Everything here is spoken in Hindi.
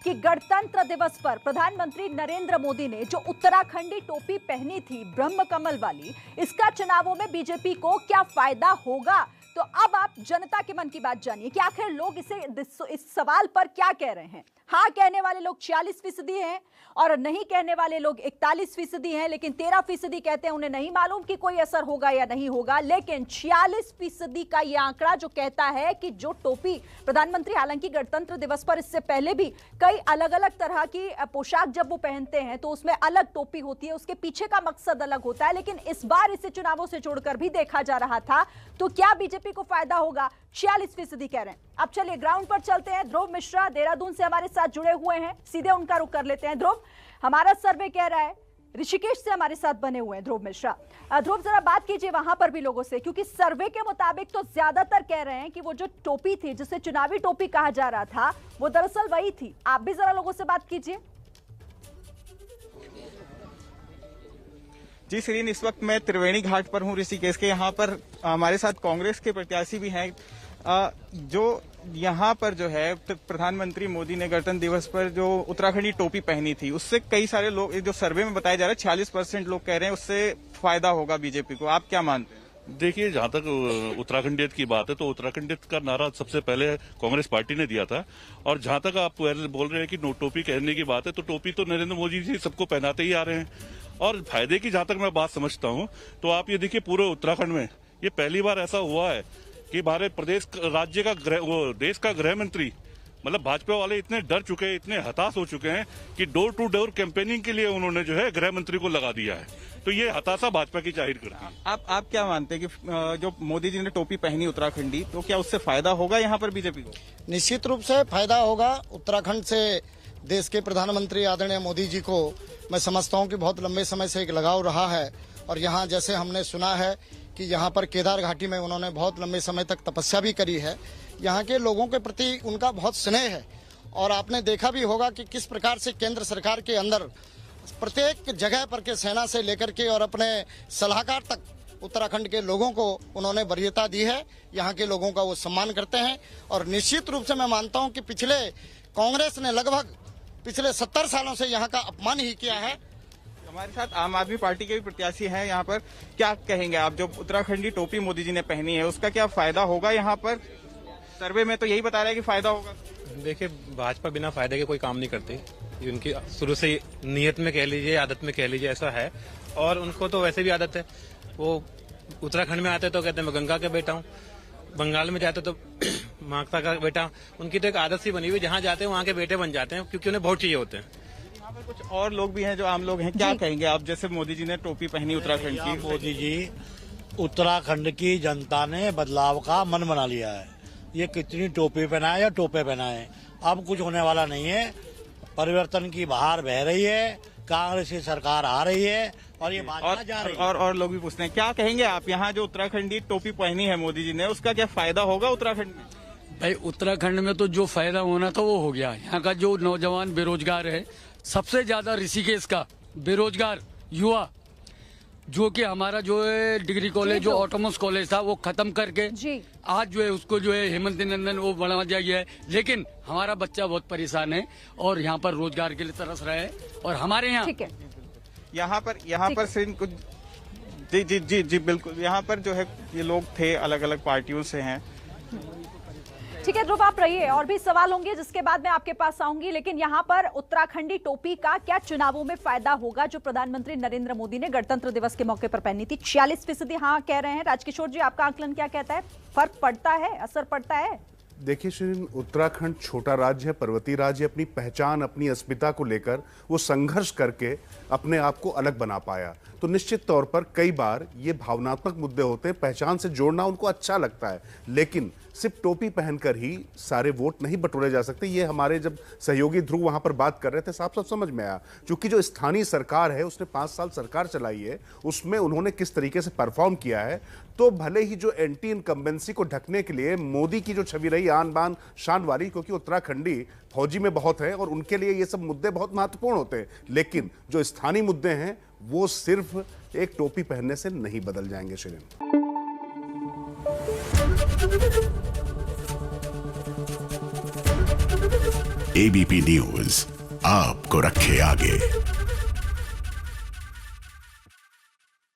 कि गणतंत्र दिवस पर प्रधानमंत्री नरेंद्र मोदी ने जो उत्तराखंडी टोपी पहनी थी ब्रह्म कमल वाली, इसका चुनावों में बीजेपी को क्या फायदा होगा? तो अब आप जनता के मन की बात जानिए कि आखिर लोग इस सवाल पर क्या कह रहे हैं। हाँ कहने वाले लोग 46% हैं और नहीं कहने वाले लोग 41% हैं, लेकिन 13% कहते हैं उन्हें नहीं मालूम कि कोई असर होगा या नहीं होगा। लेकिन 46% का यह आंकड़ा जो कहता है कि जो टोपी प्रधानमंत्री, हालांकि गणतंत्र दिवस पर इससे पहले भी कई अलग अलग तरह की पोशाक जब वो पहनते हैं तो उसमें अलग टोपी होती है, उसके पीछे का मकसद अलग होता है, लेकिन इस बार इसे चुनावों से जोड़कर भी देखा जा रहा था। तो क्या बीजेपी को फायदा होगा? 46% कह रहे हैं। अब चलिए ग्राउंड पर चलते हैं। ध्रुव मिश्रा देहरादून से हमारे साथ जुड़े हुए हैं, सीधे उनका रुख कर लेते हैं। ध्रुव, हमारा सर्वे कह रहा है, ऋषिकेश से हमारे साथ बने हुए हैं ध्रुव मिश्रा। ध्रुव, जरा बात कीजिए वहां पर भी लोगों से, क्योंकि सर्वे के मुताबिक तो ज्यादातर कह रहे हैं कि वो जो टोपी थी, जिसे चुनावी टोपी कहा जा रहा था, वो दरअसल वही थी। आप भी जरा लोगों से बात कीजिए। जी श्रीन, इस वक्त मैं त्रिवेणी घाट पर हूँ ऋषिकेश के। यहाँ पर हमारे साथ कांग्रेस के प्रत्याशी भी हैं। जो यहाँ पर जो है प्रधानमंत्री मोदी ने गणतंत्र दिवस पर जो उत्तराखंडी टोपी पहनी थी, उससे कई सारे लोग, जो सर्वे में बताया जा रहा है 46% लोग कह रहे हैं उससे फायदा होगा बीजेपी को। आप क्या मानते हैं? देखिए, जहाँ तक उत्तराखंडियत की बात है तो उत्तराखंडियत का नारा सबसे पहले कांग्रेस पार्टी ने दिया था। और जहाँ तक आप बोल रहे हैं कि टोपी कहने की बात है, तो टोपी तो नरेंद्र मोदी जी सबको पहनाते ही आ रहे हैं। और फायदे की जहाँ तक मैं बात समझता हूँ तो आप ये देखिए, पूरे उत्तराखंड में ये पहली बार ऐसा हुआ है कि हमारे प्रदेश राज्य का देश का गृह मंत्री, मतलब भाजपा वाले इतने डर चुके हैं, इतने हताश हो चुके हैं कि डोर टू डोर कैंपेनिंग के लिए उन्होंने जो है गृह मंत्री को लगा दिया है। तो ये हताशा भाजपा की जाहिर करती है। आप क्या मानते हैं कि जो मोदी जी ने टोपी पहनी उत्तराखंडी, तो क्या उससे फायदा होगा यहाँ पर बीजेपी को? निश्चित रूप से फायदा होगा। उत्तराखंड से देश के प्रधानमंत्री आदरणीय मोदी जी को मैं समझता हूँ कि बहुत लंबे समय से एक लगाव रहा है। और यहाँ जैसे हमने सुना है कि यहाँ पर केदार घाटी में उन्होंने बहुत लंबे समय तक तपस्या भी करी है। यहाँ के लोगों के प्रति उनका बहुत स्नेह है। और आपने देखा भी होगा कि किस प्रकार से केंद्र सरकार के अंदर प्रत्येक जगह पर के सेना से लेकर के और अपने सलाहकार तक उत्तराखंड के लोगों को उन्होंने वरीयता दी है। यहाँ के लोगों का वो सम्मान करते हैं। और निश्चित रूप से मैं मानता हूँ कि पिछले कांग्रेस ने लगभग पिछले 70 सालों से यहाँ का अपमान ही किया है। हमारे साथ आम आदमी पार्टी के भी प्रत्याशी हैं यहाँ पर। क्या कहेंगे आप, जो उत्तराखंडी टोपी मोदी जी ने पहनी है उसका क्या फायदा होगा यहाँ पर? सर्वे में तो यही बता रहा है कि फायदा होगा। देखिए, भाजपा बिना फायदे के कोई काम नहीं करती। उनकी शुरू से नियत में कह लीजिए, आदत में कह लीजिए, ऐसा है। और उनको तो वैसे भी आदत है, वो उत्तराखंड में आते तो कहते हैं मैं गंगा का बेटा हूँ, बंगाल में जाते तो माता का बेटा। उनकी तो एक आदत सी बनी हुई, जहाँ जाते हैं वहाँ के बेटे बन जाते हैं, क्योंकि उन्हें बहुत चाहिए होते हैं। यहाँ पर कुछ और लोग भी हैं जो आम लोग हैं, क्या कहेंगे आप? जैसे मोदी जी ने टोपी पहनी उत्तराखंड की। मोदी जी, उत्तराखंड की जनता ने बदलाव का मन बना लिया है। ये कितनी टोपी पहनाए या टोपे पहनाए, अब कुछ होने वाला नहीं है। परिवर्तन की बहार बह रही है, कांग्रेस की सरकार आ रही है और ये भाजपा जा रही है। और लोग भी पूछते हैं, क्या कहेंगे आप? यहाँ जो उत्तराखंडी टोपी पहनी है मोदी जी ने, उसका क्या फायदा होगा उत्तराखंड में? भाई, उत्तराखंड में तो जो फायदा होना था वो हो गया। यहाँ का जो नौजवान बेरोजगार है, सबसे ज्यादा ऋषिकेश का बेरोजगार युवा, जो कि हमारा जो है डिग्री कॉलेज, जो ऑटोनॉमस कॉलेज था, वो खत्म करके आज जो है उसको जो है हेमंत नंदन वो बढ़ा दिया गया है। लेकिन हमारा बच्चा बहुत परेशान है और यहाँ पर रोजगार के लिए तरस रहा है। और हमारे यहाँ पर सिर्फ कुछ जी बिल्कुल, यहाँ पर जो है ये लोग थे अलग अलग पार्टियों से हैं। ठीक है ध्रुव, आप रहिए, और भी सवाल होंगे जिसके बाद मैं आपके पास आऊंगी। लेकिन यहाँ पर उत्तराखंडी टोपी का क्या चुनावों में फायदा होगा, जो प्रधानमंत्री नरेंद्र मोदी ने गणतंत्र दिवस के मौके पर पहनी थी? 46% हाँ कह रहे हैं। राजकिशोर जी, आपका आकलन क्या कहता है? फर्क पड़ता है, असर पड़ता है? देखिए श्रीन, उत्तराखंड छोटा राज्य है, पर्वतीय राज्य, अपनी पहचान, अपनी अस्मिता को लेकर वो संघर्ष करके अपने आप को अलग बना पाया। तो निश्चित तौर पर कई बार ये भावनात्मक मुद्दे होते हैं, पहचान से जोड़ना उनको अच्छा लगता है, लेकिन सिर्फ टोपी पहनकर ही सारे वोट नहीं बटोरे जा सकते। ये हमारे जब सहयोगी ध्रुव वहां पर बात कर रहे थे, साफ साफ समझ में आया। क्योंकि जो स्थानीय सरकार है, उसने 5 साल सरकार चलाई है, उसमें उन्होंने किस तरीके से परफॉर्म किया है। तो भले ही जो एंटी इनकम्बेंसी को ढकने के लिए मोदी की जो छवि रही आन बान शान वाली, क्योंकि उत्तराखंडी फौजी में बहुत है और उनके लिए ये सब मुद्दे बहुत महत्वपूर्ण होते हैं, लेकिन जो स्थानीय मुद्दे हैं वो सिर्फ एक टोपी पहनने से नहीं बदल जाएंगे। शिरीन, एबीपी न्यूज आपको रखे आगे।